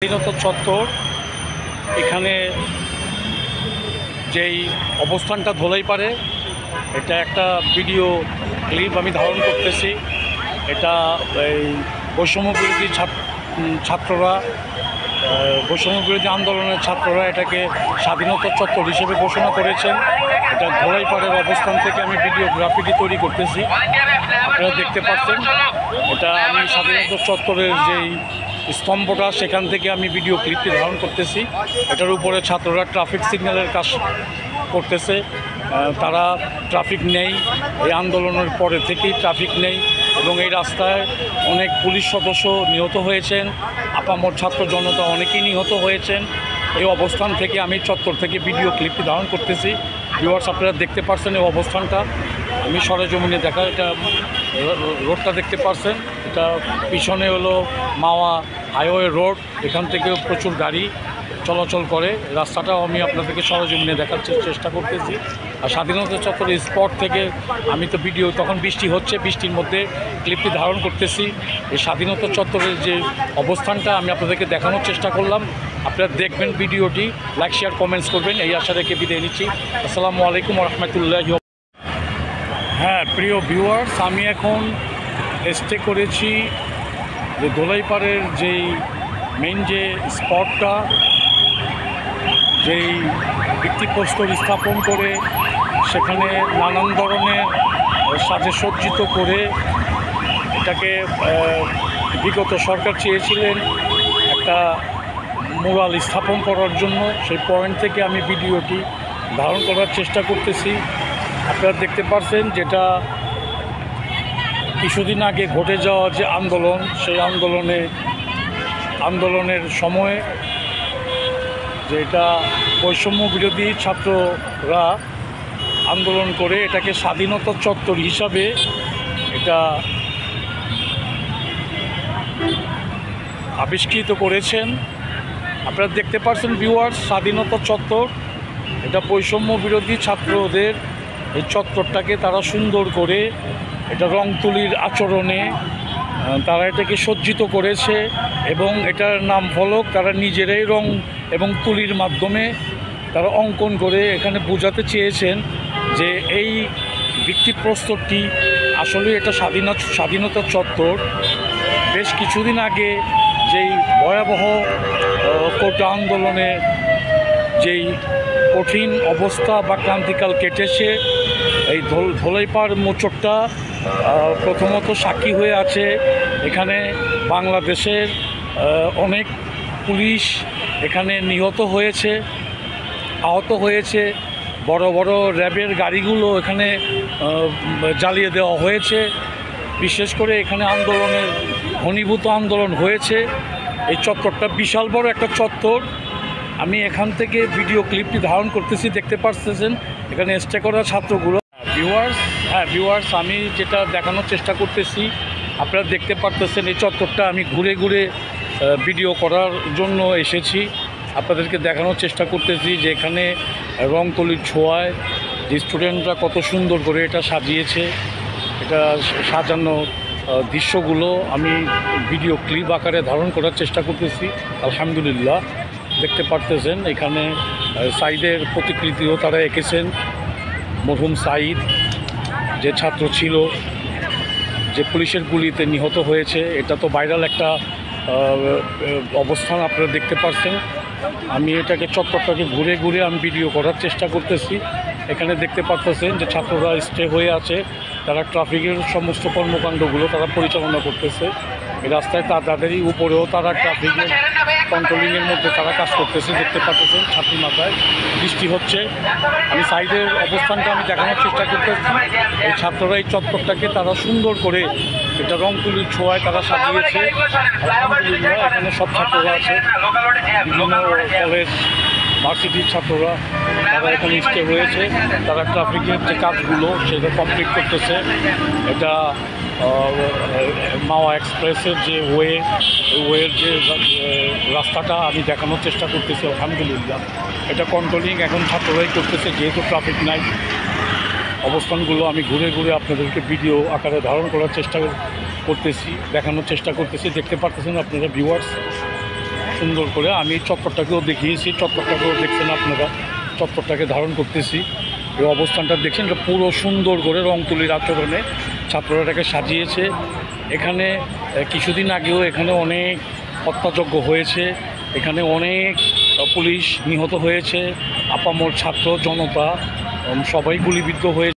স্বাধীনতা চত্বর এখানে যেই অবস্থানটা ধোলাইপাড়ে, এটা একটা ভিডিও ক্লিপ আমি ধারণ করতেছি। এটা এই বৈষম্য বিরোধী ছাত্ররা বৈষম্য বিরোধী আন্দোলনের ছাত্ররা এটাকে স্বাধীনতা চত্বর হিসেবে ঘোষণা করেছেন। এটা ধোলাইপাড়ের অবস্থান থেকে আমি ভিডিওগ্রাফিটি তৈরি করতেছি, আপনারা দেখতে পাচ্ছেন। এটা আমি স্বাধীনতা চত্বরের যেই স্তম্ভটা, সেখান থেকে আমি ভিডিও ক্লিপটি ধারণ করতেছি। এটার উপরে ছাত্ররা ট্রাফিক সিগন্যালের কাজ করতেছে। তারা ট্রাফিক নেই, এই আন্দোলনের পরে থেকেই ট্রাফিক নেই এবং এই রাস্তায় অনেক পুলিশ সদস্য নিহত হয়েছেন, আপামর ছাত্র জনতা অনেকেই নিহত হয়েছেন। এই অবস্থান থেকে আমি চত্বর থেকে ভিডিও ক্লিপটি ধারণ করতেছি। ভিউয়ার্স, আপনারা দেখতে পাচ্ছেন এই অবস্থানটা, আমি সরেজমিনে দেখা, এটা রোডটা দেখতে পাচ্ছেন। এটা পিছনে হলো মাওয়া হাইওয়ে রোড, এখান থেকে প্রচুর গাড়ি চলাচল করে। রাস্তাটাও আমি আপনাদেরকে সরেজমিনে দেখার চেষ্টা করতেছি। আর স্বাধীনতা চত্বরের স্পট থেকে আমি তো ভিডিও, তখন বৃষ্টি হচ্ছে, বৃষ্টির মধ্যে ক্লিপটি ধারণ করতেছি। এই স্বাধীনতা চত্বরের যে অবস্থানটা আমি আপনাদেরকে দেখানোর চেষ্টা করলাম। আপনারা দেখবেন ভিডিওটি, লাইক শেয়ার কমেন্টস করবেন, এই আশা রেখে বিদায় নিচ্ছি। আসসালামু আলাইকুম রহমতুল্লাহি। হ্যাঁ প্রিয় ভিউয়ার্স, আমি এখন স্টে করেছি যে ধোলাইপাড়ের যেই মেইন যে স্পটটা, যেই ভিত্তিপ্রস্তর স্থাপন করে সেখানে নানান ধরনের সাজে সজ্জিত করে এটাকে বিগত সরকার চেয়েছিলেন একটা মুরাল স্থাপন করার জন্য। সেই পয়েন্ট থেকে আমি ভিডিওটি ধারণ করার চেষ্টা করতেছি। আপনারা দেখতে পাচ্ছেন যেটা কিছুদিন আগে ঘটে যাওয়া যে আন্দোলন, সেই আন্দোলনের সময় যেটা বৈষম্য বিরোধী ছাত্ররা আন্দোলন করে এটাকে স্বাধীনতা চত্বর হিসাবে এটা আবিষ্কৃত করেছেন। আপনারা দেখতে পাচ্ছেন ভিউয়ার্স, স্বাধীনতা চত্বর, এটা বৈষম্য বিরোধী ছাত্রদের এই চত্বরটাকে তারা সুন্দর করে, এটা রং তুলির আচরণে তারা এটাকে সজ্জিত করেছে এবং এটার নাম ফলক তারা নিজেরাই রং এবং তুলির মাধ্যমে তারা অঙ্কন করে এখানে বোঝাতে চেয়েছেন যে এই ভিত্তিপ্রস্তরটি আসলে এটা স্বাধীনতা চত্বর। বেশ কিছুদিন আগে যেই ভয়াবহ কোটা আন্দোলনে যেই কঠিন অবস্থা বা ক্রান্তিকাল কেটেছে, এই ধোলাইপাড় মোচড়টা প্রথমত সাক্ষী হয়ে আছে। এখানে বাংলাদেশের অনেক পুলিশ এখানে নিহত হয়েছে, আহত হয়েছে। বড় বড় র্যাবের গাড়িগুলো এখানে জ্বালিয়ে দেওয়া হয়েছে। বিশেষ করে এখানে আন্দোলনের ঘনীভূত আন্দোলন হয়েছে। এই চত্বরটা বিশাল বড় একটা চত্বর। আমি এখান থেকে ভিডিও ক্লিপটি ধারণ করতেছি, দেখতে পাচ্ছেন এখানে স্টে করা ছাত্রগুলো। ভিউয়ার্স, আমি যেটা দেখানোর চেষ্টা করতেছি, আপনারা দেখতে পাচ্ছেন এই চত্বরটা আমি ঘুরে ঘুরে ভিডিও করার জন্য এসেছি। আপনাদেরকে দেখানোর চেষ্টা করতেছি যে এখানে রংতুলির ছোঁয়ায় যে স্টুডেন্টরা কত সুন্দর করে এটা সাজিয়েছে। এটা সাজানো দৃশ্যগুলো আমি ভিডিও ক্লিপ আকারে ধারণ করার চেষ্টা করতেছি। আলহামদুলিল্লাহ, দেখতে পারতেছেন এখানে সাইদের প্রতিকৃতিও তারা এঁকেছেন। মরহুম সাইদ যে ছাত্র ছিল, যে পুলিশের গুলিতে নিহত হয়েছে, এটা তো ভাইরাল একটা অবস্থান আপনারা দেখতে পাচ্ছেন। আমি এটাকে চত্বরটাকে ঘুরে ঘুরে আমি ভিডিও করার চেষ্টা করতেছি। এখানে দেখতে পাচ্ছেন যে ছাত্ররা স্টে হয়ে আছে, তারা ট্রাফিকের সমস্ত কর্মকাণ্ডগুলো তারা পরিচালনা করতেছে। এই রাস্তায় তাড়াতাড়ি উপরেও তারা ট্রাফিকের কন্ট্রোলিংয়ের মধ্যে তারা কাজ করতেছে, দেখতে পাচ্ছেন। ছাত্রী মাথায় বৃষ্টি হচ্ছে, আমি সাইডের অবস্থানটা আমি দেখানোর চেষ্টা করতেছি। এই ছাত্ররা এই চত্বরটাকে তারা সুন্দর করে এটা রং তুলির ছোঁয়ায় তারা সাজিয়েছে। আলহামদুলিল্লাহ, এখানে সব ছাত্ররা আছে, বিভিন্ন কলেজ ভার্সিটির ছাত্ররা তারা এখানে স্টে হয়েছে। তারা ট্রাফিকের যে কাজগুলো সেটা কমপ্লিট করতেছে। এটা মাওয়া এক্সপ্রেসের যে ওয়ের যে রাস্তাটা আমি দেখানোর চেষ্টা করতেছি। আলহামদুলিল্লাহ, এটা কন্ট্রোলিং এখন ছাত্ররাই করতেছে, যেহেতু ট্রাফিক নাই। অবস্থানগুলো আমি ঘুরে ঘুরে আপনাদেরকে ভিডিও আকারে ধারণ করার চেষ্টা করতেছি, দেখানোর চেষ্টা করতেছি। দেখতে পাচ্ছেন আপনারা ভিউয়ার্স, সুন্দর করে। আমি চত্বরটাকেও দেখিয়েছি, চত্বরটাকেও দেখছেন আপনারা, চত্বরটাকে ধারণ করতেছি। এই অবস্থানটা দেখছেন, এটা পুরো সুন্দর করে রং তুলির আচরণে ছাত্ররা এটাকে সাজিয়েছে। এখানে কিছুদিন আগেও এখানে অনেক হত্যাযজ্ঞ হয়েছে, এখানে অনেক পুলিশ নিহত হয়েছে, আপামর ছাত্র জনতা সবাই গুলিবিদ্ধ হয়েছে।